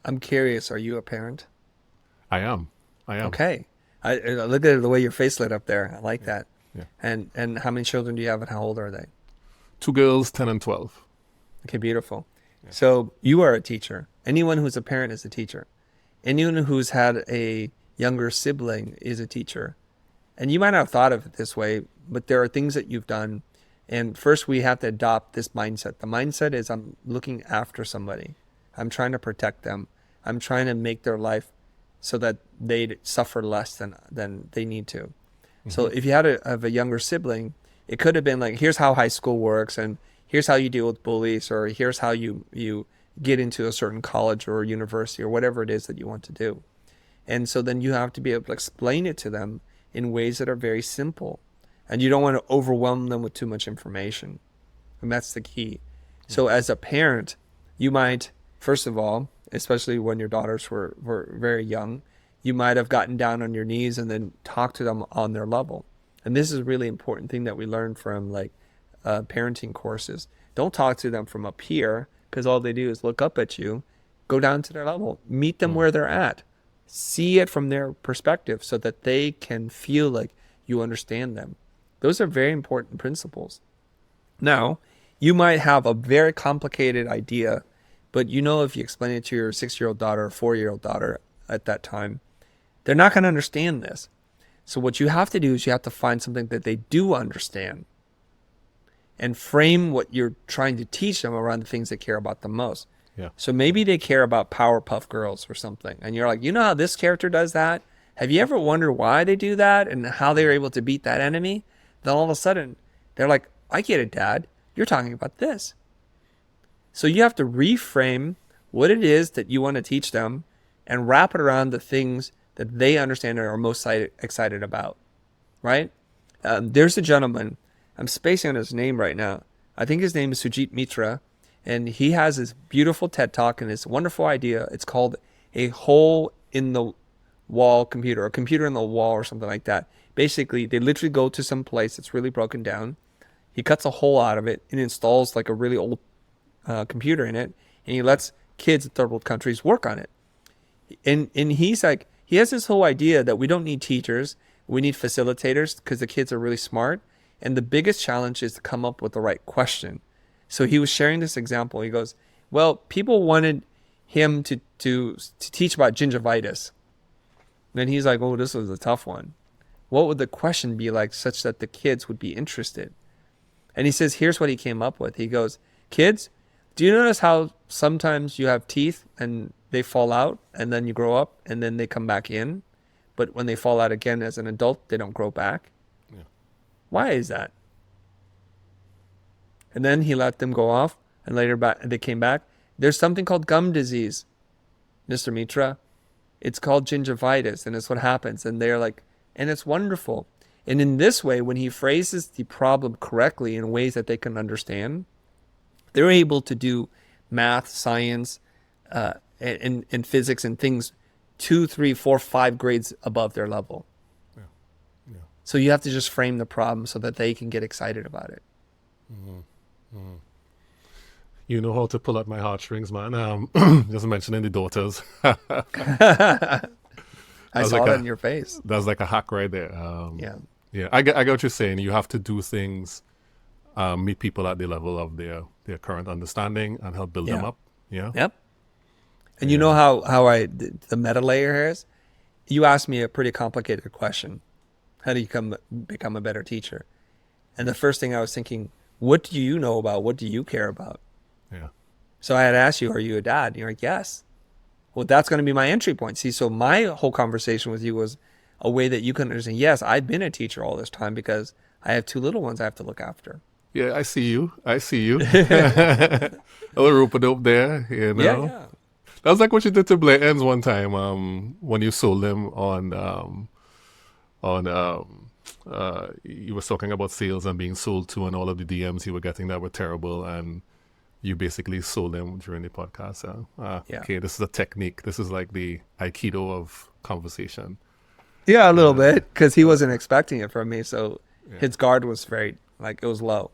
I'm curious, are you a parent? I am. Okay. I look at the way your face lit up there. I like that. Yeah. And how many children do you have, and how old are they? 2 girls, 10 and 12. Okay, beautiful. Yeah. So you are a teacher. Anyone who's a parent is a teacher. Anyone who's had a younger sibling is a teacher. And you might not have thought of it this way, but there are things that you've done. And first we have to adopt this mindset. The mindset is, I'm looking after somebody. I'm trying to protect them. I'm trying to make their life so that they suffer less than they need to. Mm-hmm. So if you have a younger sibling, it could have been like, here's how high school works, and here's how you deal with bullies, or here's how you get into a certain college or university or whatever it is that you want to do. And so then you have to be able to explain it to them in ways that are very simple. And you don't want to overwhelm them with too much information. And that's the key. So as a parent, you might, first of all, especially when your daughters were very young, you might have gotten down on your knees and then talked to them on their level. And this is a really important thing that we learn from like parenting courses. Don't talk to them from up here, because all they do is look up at you. Go down to their level. Meet them where they're at. See it from their perspective so that they can feel like you understand them. Those are very important principles. Now, you might have a very complicated idea, but you know if you explain it to your 6-year-old daughter or 4-year-old daughter at that time, they're not going to understand this. So what you have to do is you have to find something that they do understand and frame what you're trying to teach them around the things they care about the most. Yeah. So maybe they care about Powerpuff Girls or something. And you're like, you know how this character does that? Have you ever wondered why they do that and how they were able to beat that enemy? Then all of a sudden, they're like, I get it, Dad. You're talking about this. So you have to reframe what it is that you want to teach them and wrap it around the things that they understand and are most excited about, right? There's a gentleman, I'm spacing on his name right now. I think his name is Sujit Mitra, and he has this beautiful TED Talk and this wonderful idea. It's called a hole in the wall computer, or a computer in the wall or something like that. Basically, they literally go to some place that's really broken down. He cuts a hole out of it and installs like a really old computer in it, and he lets kids in third world countries work on it. And he's like, he has this whole idea that we don't need teachers, we need facilitators, because the kids are really smart. And the biggest challenge is to come up with the right question. So he was sharing this example. He goes, well, people wanted him to teach about gingivitis. And he's like, oh, this was a tough one. What would the question be like such that the kids would be interested? And he says, here's what he came up with. He goes, kids, do you notice how sometimes you have teeth and they fall out and then you grow up and then they come back in? But when they fall out again as an adult, they don't grow back. Yeah. Why is that? And then he let them go off, and later they came back. There's something called gum disease, Mr. Mitra. It's called gingivitis, and it's what happens. And they're like, and it's wonderful. And in this way, when he phrases the problem correctly in ways that they can understand, they're able to do math, science, and physics and things 2, 3, 4, 5 grades above their level. Yeah. Yeah. So you have to just frame the problem so that they can get excited about it. Mm-hmm. Mm-hmm. You know how to pull at my heartstrings, man. Just mentioning the daughters. I saw that in your face. That's like a hack right there. Yeah. Yeah, I get what you're saying. You have to do things, meet people at the level of their current understanding and help build them up. Yeah. Yep. And you know how the meta layer here is? You asked me a pretty complicated question. How do you become a better teacher? And the first thing I was thinking, what do you know about? What do you care about? Yeah. So I had asked you, are you a dad? And you're like, yes. Well, that's going to be my entry point. See, so my whole conversation with you was a way that you can understand, yes, I've been a teacher all this time because I have 2 little ones I have to look after. Yeah, I see you. A little rope-a-dope there, you know. Yeah. That was like what you did to Blair Ends one time when you sold them you were talking about sales and being sold to, and all of the DMs you were getting that were terrible, and you basically sold them during the podcast. Okay, this is a technique. This is like the Aikido of conversation. Yeah, a little bit, because he wasn't expecting it from me, so his guard was very, it was low.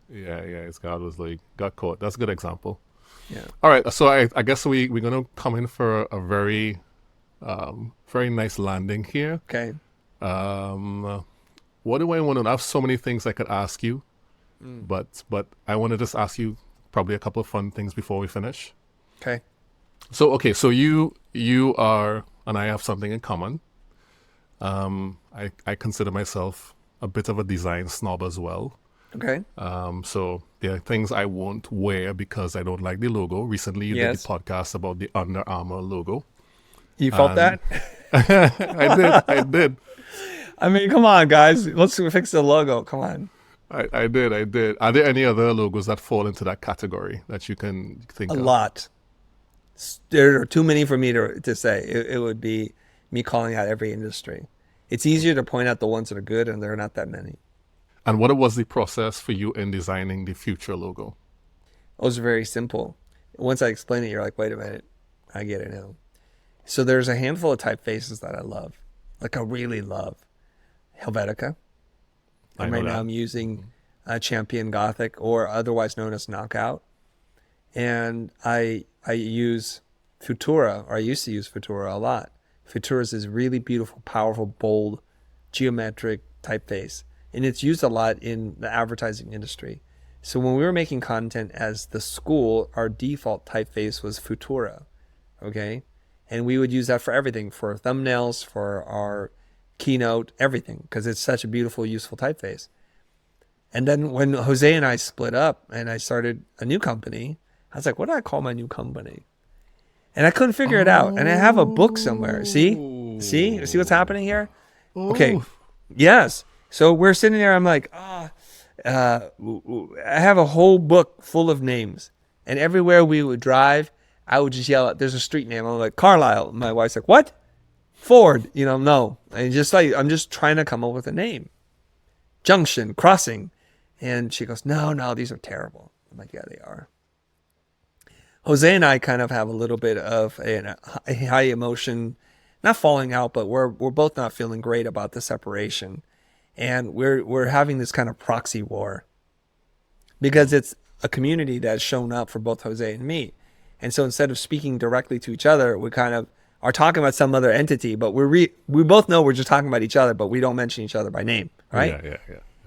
Yeah, his guard was got caught. That's a good example. Yeah. All right, so I guess we're going to come in for a very, very nice landing here. Okay. What do I want to know? I have so many things I could ask you, but I want to just ask you probably a couple of fun things before we finish. Okay. So you are, and I have something in common. I consider myself a bit of a design snob as well. Okay. So there are things I won't wear because I don't like the logo. Recently you did the podcast about the Under Armour logo. You felt that? I did. I mean, come on, guys. Let's fix the logo. Come on. I did. I did. Are there any other logos that fall into that category that you can A think of? lot. There are too many for me to say. It would be me calling out every industry. It's easier to point out the ones that are good, and there are not that many. And what was the process for you in designing the Future logo? It was very simple. Once I explain it, you're like, wait a minute, I get it now. So there's a handful of typefaces that I love, like I really love. Helvetica. I And know right now that. I'm using Champion Gothic, or otherwise known as Knockout. And I use Futura, or I used to use Futura a lot. Futura is this really beautiful, powerful, bold, geometric typeface. And it's used a lot in the advertising industry. So when we were making content as the school, our default typeface was Futura. Okay. And we would use that for everything, for thumbnails, for our keynote, everything, because it's such a beautiful, useful typeface. And then when Jose and I split up and I started a new company, I was like, what do I call my new company? And I couldn't figure it out. And I have a book somewhere. See what's happening here? Okay. Oh, Yes. So we're sitting there. I'm like, I have a whole book full of names. And everywhere we would drive, I would just yell out, there's a street name. I'm like, Carlisle. My wife's like, what? Ford. No. And just like, I'm just trying to come up with a name. Junction, crossing. And she goes, no, these are terrible. I'm like, yeah, they are. Jose and I kind of have a little bit of a high emotion, not falling out, but we're both not feeling great about the separation. And we're having this kind of proxy war because it's a community that's shown up for both Jose and me. And so instead of speaking directly to each other, we kind of are talking about some other entity, but we both know we're just talking about each other, but we don't mention each other by name, right? yeah.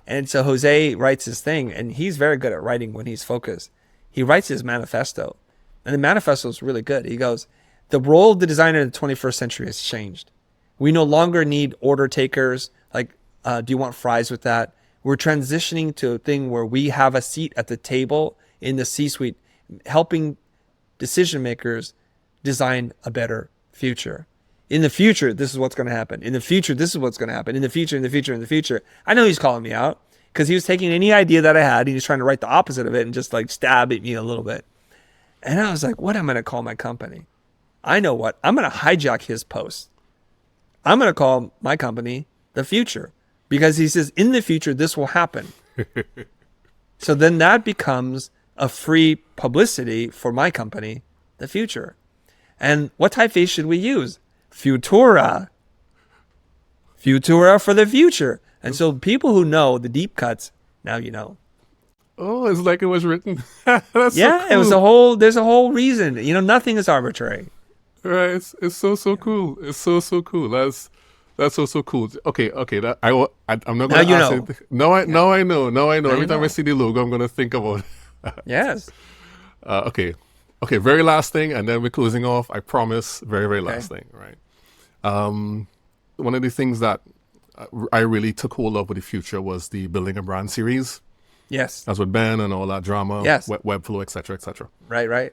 And so Jose writes his thing, and he's very good at writing when he's focused. He writes his manifesto, and the manifesto is really good. He goes, the role of the designer in the 21st century has changed. We no longer need order takers, like, do you want fries with that? We're transitioning to a thing where we have a seat at the table in the C-suite, helping decision makers design a better future. In the future, this is what's going to happen. In the future, this is what's going to happen. In the future. I know he's calling me out because he was taking any idea that I had. He was trying to write the opposite of it and just like stab at me a little bit. And I was like, what am I going to call my company? I know what. I'm going to hijack his post. I'm going to call my company The Future because he says, in the future, this will happen. So then that becomes a free publicity for my company, The Future. And what typeface should we use? Futura. Futura for the future. And so people who know the deep cuts, now you know. Oh, it's like it was written. That's Yeah, so it was cool. there's a whole reason. Nothing is arbitrary. Right, it's so cool. It's so cool. That's so cool. Okay. That I'm not Now gonna you ask know. it. No, I Yeah. now I know. Now Every you time I know. see the logo, I'm gonna think about. Yes. Okay. Very last thing, and then we're closing off. I promise. Very Okay. last thing. Right. One of the things that I really took hold of with the Future was the Building a Brand series. Yes. That's with Ben and all that drama, Yes. Webflow, etc., etc. Right.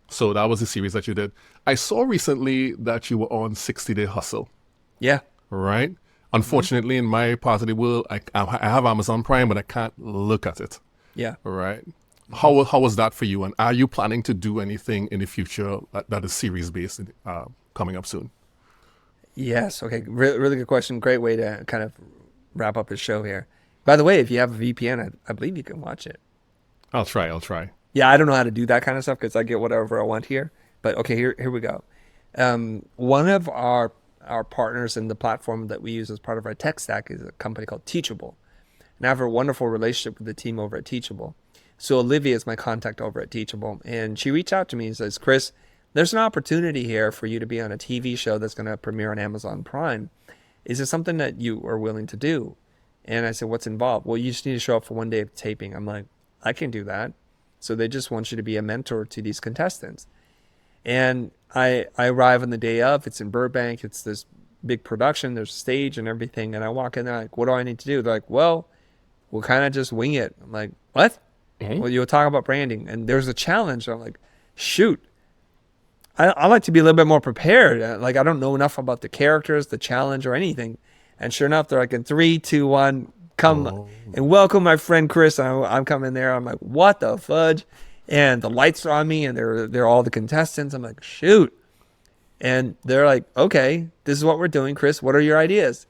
So that was the series that you did. I saw recently that you were on 60-Day Hustle, Yeah. right? Unfortunately, in my part of the world, I have Amazon Prime, but I can't look at it, Yeah. right? How was that for you? And are you planning to do anything in the future that is series-based coming up soon? Yes. Okay. Really good question. Great way to kind of wrap up the show here. By the way, if you have a VPN, I believe you can watch it. I'll try. Yeah, I don't know how to do that kind of stuff because I get whatever I want here. But okay, here we go. One of our partners in the platform that we use as part of our tech stack is a company called Teachable. And I have a wonderful relationship with the team over at Teachable. So Olivia is my contact over at Teachable. And she reached out to me and says, Chris, there's an opportunity here for you to be on a TV show that's going to premiere on Amazon Prime. Is this something that you are willing to do? And I said, what's involved? Well, you just need to show up for one day of taping. I'm like, I can do that. So they just want you to be a mentor to these contestants. And I arrive on the day of. It's in Burbank. It's this big production. There's a stage and everything. And I walk in there like, what do I need to do? They're like, well, we'll kind of just wing it. I'm like, what? Well, you'll talk about branding. And there's a challenge. I'm like, shoot. I like to be a little bit more prepared. Like, I don't know enough about the characters, the challenge, or anything. And sure enough, they're like, in 3, 2, 1, come and welcome my friend Chris. And I'm coming there. I'm like, what the fudge? And the lights are on me, and they're all the contestants. I'm like, shoot. And they're like, okay, this is what we're doing, Chris. What are your ideas?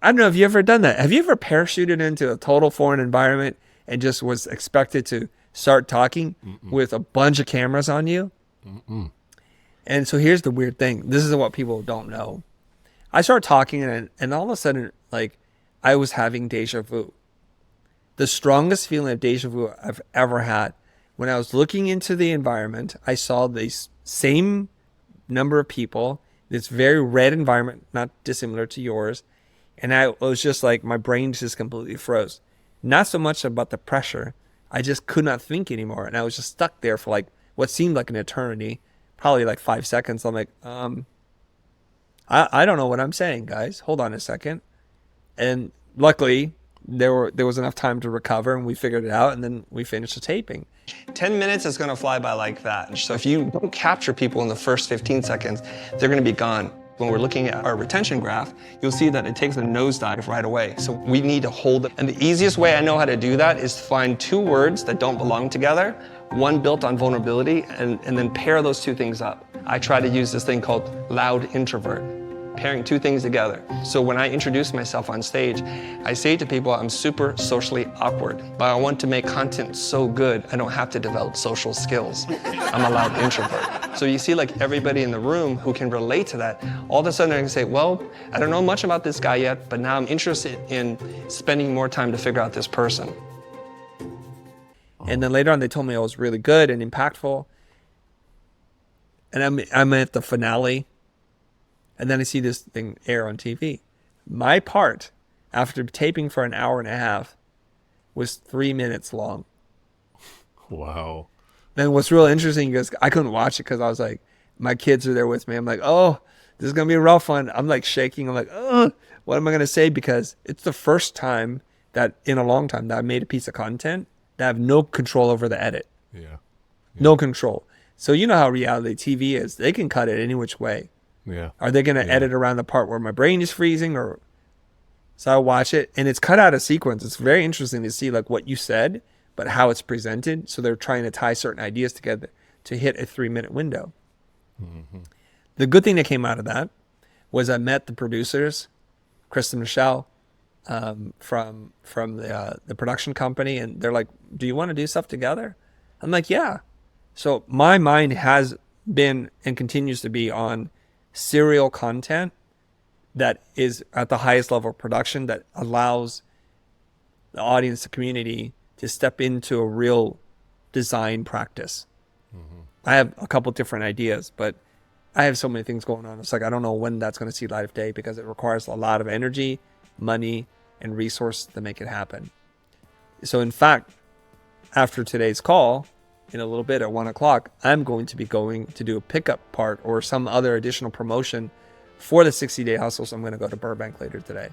I don't know if you've ever done that. Have you ever parachuted into a total foreign environment and just was expected to start talking with a bunch of cameras on you? And so here's the weird thing. This is what people don't know. I started talking, and all of a sudden, like, I was having deja vu. The strongest feeling of deja vu I've ever had. When I was looking into the environment, I saw the same number of people, this very red environment, not dissimilar to yours. And I was just like, my brain just completely froze. Not so much about the pressure. I just could not think anymore. And I was just stuck there for like what seemed like an eternity, probably like 5 seconds. I'm like, I don't know what I'm saying, guys. Hold on a second. And luckily, there was enough time to recover, and we figured it out, and then we finished the taping. 10 minutes is going to fly by like that. So if you don't capture people in the first 15 seconds, they're going to be gone. When we're looking at our retention graph, you'll see that it takes a nosedive right away. So we need to hold it. And the easiest way I know how to do that is to find two words that don't belong together, one built on vulnerability, and then pair those two things up. I try to use this thing called loud introvert, pairing two things together. So when I introduce myself on stage, I say to people I'm super socially awkward, but I want to make content so good I don't have to develop social skills. I'm a loud introvert. So you see like everybody in the room who can relate to that, all of a sudden I can say, well, I don't know much about this guy yet, but now I'm interested in spending more time to figure out this person. And then later on they told me I was really good and impactful. And I'm at the finale. And then I see this thing air on TV. My part, after taping for an hour and a half, was 3 minutes long. Wow. Then what's real interesting is I couldn't watch it because I was like, my kids are there with me. I'm like, oh, this is going to be a rough one. I'm like shaking. I'm like, oh, what am I going to say? Because it's the first time that in a long time that I made a piece of content that I have no control over the edit. Yeah. No control. So you know how reality TV is. They can cut it any which way. Yeah. Are they going to edit around the part where my brain is freezing? Or so I watch it, and it's cut out of sequence. It's very interesting to see like what you said, but how it's presented. So they're trying to tie certain ideas together to hit a 3-minute window. The good thing that came out of that was I met the producers, Chris and Michelle, from the production company, and they're like, "Do you want to do stuff together?" I'm like, "Yeah." So my mind has been and continues to be on serial content that is at the highest level of production that allows the audience, the community, to step into a real design practice. I have a couple different ideas, but I have so many things going on. It's like I don't know when that's going to see light of day because it requires a lot of energy, money, and resource to make it happen. So in fact, after today's call, in a little bit at 1 o'clock, I'm going to be going to do a pickup part or some other additional promotion for the 60-day hustle. So I'm going to go to Burbank later today.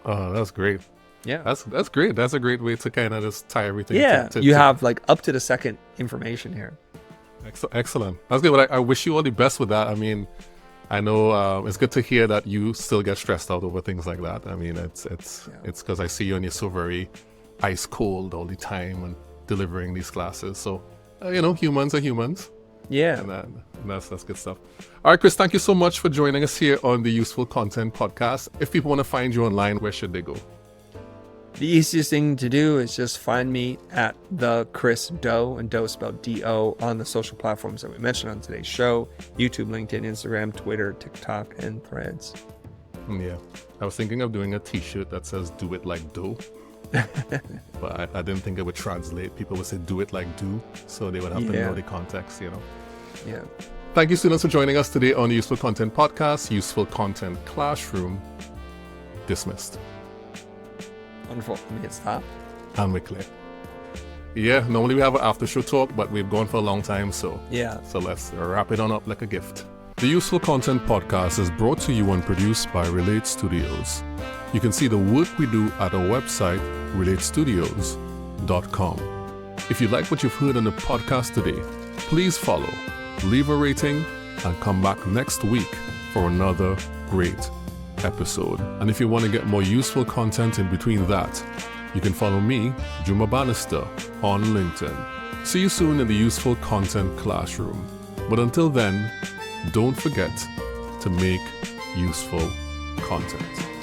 Oh, that's great. Yeah. That's great. That's a great way to kind of just tie everything. Yeah. You have like up to the second information here. Excellent. That's good. But I wish you all the best with that. I mean, I know it's good to hear that you still get stressed out over things like that. I mean, it's because I see you and you're so very ice cold all the time and delivering these classes. So, humans are humans. Yeah. And that's good stuff. All right, Chris, thank you so much for joining us here on the Useful Content Podcast. If people want to find you online, where should they go? The easiest thing to do is just find me at the Chris Do, and Do spelled D-O, on the social platforms that we mentioned on today's show: YouTube, LinkedIn, Instagram, Twitter, TikTok, and Threads. Yeah. I was thinking of doing a t-shirt that says "Do it like Do." But I didn't think it would translate. People would say "do it like do," so they would have to know the context, Yeah. Thank you, students, for joining us today on the Useful Content Podcast, Useful Content Classroom. Dismissed. Wonderful. Let me hit stop. And we're clear. Yeah, normally we have an after show talk, but we've gone for a long time, so let's wrap it on up like a gift. The Useful Content Podcast is brought to you and produced by Relate Studios. You can see the work we do at our website, relatestudios.com. If you like what you've heard on the podcast today, please follow, leave a rating, and come back next week for another great episode. And if you want to get more useful content in between that, You can follow me, Juma Bannister, on LinkedIn. See you soon in the Useful Content Classroom. But until then, don't forget to make useful content.